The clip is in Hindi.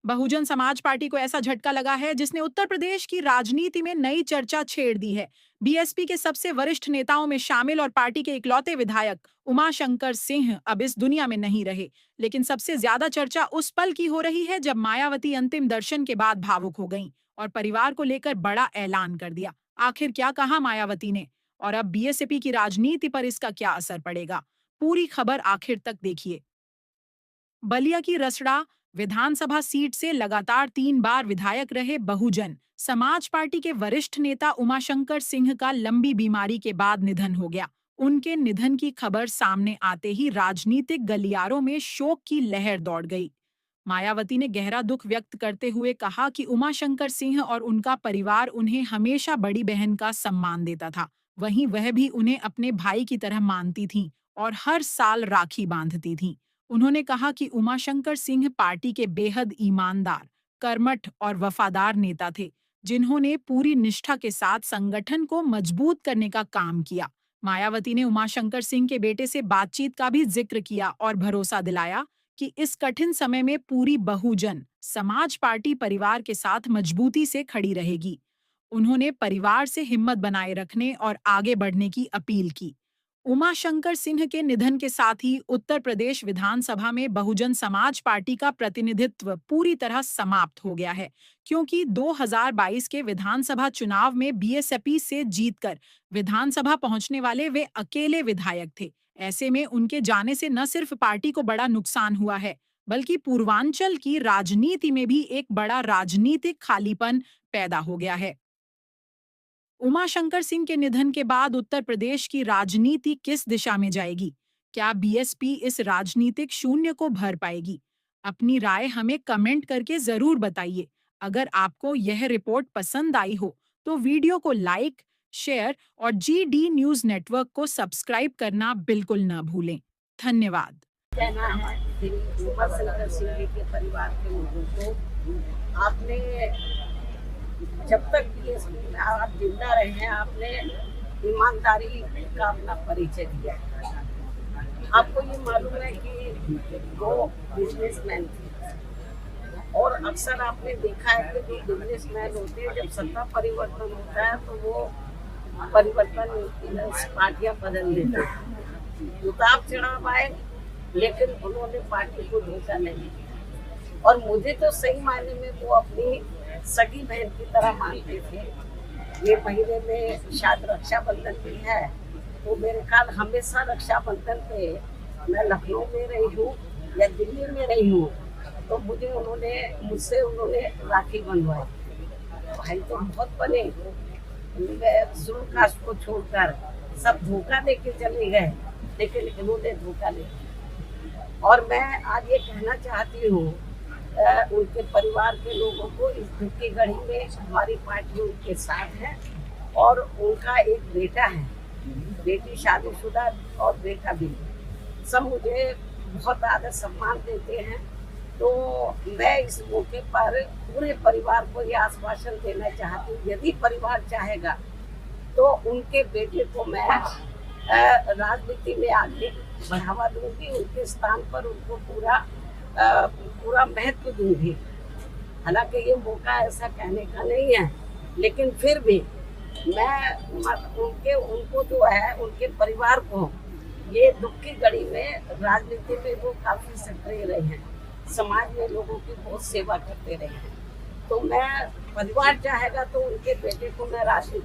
बहुजन समाज पार्टी को ऐसा झटका लगा है जिसने उत्तर प्रदेश की राजनीति में नई चर्चा छेड़ दी है। बीएसपी के सबसे वरिष्ठ नेताओं में शामिल और पार्टी के इकलौते विधायक उमाशंकर सिंह अब इस दुनिया में नहीं रहे। लेकिन सबसे ज्यादा चर्चा उस पल की हो रही है जब मायावती अंतिम दर्शन के बाद भावुक हो गईं और परिवार को लेकर बड़ा ऐलान कर दिया। आखिर क्या कहा मायावती ने और अब बीएसपी की राजनीति पर इसका क्या असर पड़ेगा? पूरी खबर आखिर तक देखिए। बलिया की रसड़ा विधानसभा सीट से लगातार 3 बार विधायक रहे बहुजन समाज पार्टी के वरिष्ठ नेता उमाशंकर सिंह का लंबी बीमारी के बाद निधन हो गया। उनके निधन की खबर सामने आते ही राजनीतिक गलियारों में शोक की लहर दौड़ गई। मायावती ने गहरा दुख व्यक्त करते हुए कहा कि उमाशंकर सिंह और उनका परिवार उन्हें हमेशा बड़ी बहन का सम्मान देता था। वहीं वह भी उन्हें अपने भाई की तरह मानती थीं और हर साल राखी बांधती थीं। उन्होंने कहा कि उमाशंकर सिंह पार्टी के बेहद ईमानदार, कर्मठ और वफादार नेता थे, जिन्होंने पूरी निष्ठा के साथ संगठन को मजबूत करने का काम किया। मायावती ने उमाशंकर सिंह के बेटे से बातचीत का भी जिक्र किया और भरोसा दिलाया कि इस कठिन समय में पूरी बहुजन समाज पार्टी परिवार के साथ मजबूती से खड़ी रहेगी। उन्होंने परिवार से हिम्मत बनाए रखने और आगे बढ़ने की अपील की। उमाशंकर सिंह के निधन के साथ ही उत्तर प्रदेश विधानसभा में बहुजन समाज पार्टी का प्रतिनिधित्व पूरी तरह समाप्त हो गया है, क्योंकि 2022 के विधानसभा चुनाव में बीएसपी से जीतकर विधानसभा पहुंचने वाले वे अकेले विधायक थे। ऐसे में उनके जाने से न सिर्फ पार्टी को बड़ा नुकसान हुआ है, बल्कि पूर्वांचल की राजनीति में भी एक बड़ा राजनीतिक खालीपन पैदा हो गया है। उमाशंकर सिंह के निधन के बाद उत्तर प्रदेश की राजनीति किस दिशा में जाएगी? क्या बीएसपी इस राजनीतिक शून्य को भर पाएगी? अपनी राय हमें कमेंट करके जरूर बताइए। अगर आपको यह रिपोर्ट पसंद आई हो, तो वीडियो को लाइक, शेयर और जीडी न्यूज नेटवर्क को सब्सक्राइब करना बिल्कुल न भूलें। धन्यवाद। कहना है कि उमाशंकर सिंह जी के परिवार के लोगों को आपने जब तक बीएसपी में आप जिंदा रहे हैं, आपने ईमानदारी का अपना परिचय दिया। आपको ये मालूम है कि वो बिजनेसमैन थे और अक्सर आपने देखा है कि जो बिजनेसमैन होते हैं, जब सत्ता परिवर्तन होता है तो वो परिवर्तन पार्टियां बदल देते हैं। उतार चढ़ाव आए, लेकिन उन्होंने पार्टी को धोखा नहीं दिया और मुझे तो सही मायने में वो अपनी सगी बहन की तरह मानते थे। ये महीने में शायद रक्षाबंधन भी है, तो मेरे ख्याल हमेशा रक्षाबंधन पे मैं लखनऊ में रही हूँ या दिल्ली में रही हूँ, तो मुझसे उन्होंने राखी बंधवाई। भाई तो बहुत बने, शुरू कास्ट को छोड़कर सब धोखा दे के चले गए, लेकिन इन्होंने धोखा नहीं दिया। और मैं आज ये कहना चाहती हूँ उनके परिवार के लोगों को, इस दुख की घड़ी में हमारी पार्टी उनके साथ है और उनका एक बेटा है, बेटी शादीशुदा और बेटा भी। सब मुझे बहुत आदर सम्मान देते हैं, तो मैं इस मौके पर पूरे परिवार को ये आश्वासन देना चाहती हूँ, यदि परिवार चाहेगा तो उनके बेटे को मैं राजनीति में आगे बढ़ावा दूंगी, उनके स्थान पर उनको पूरा महत्व दूंगी। हालांकि ये मौका ऐसा कहने का नहीं है, लेकिन फिर भी मैं उनको जो है, उनके परिवार को, ये दुख की घड़ी में राजनीति में वो काफी सक्रिय रहे हैं, समाज में लोगों की बहुत सेवा करते रहे हैं। तो मैं, परिवार चाहेगा तो उनके बेटे को मैं राजनीति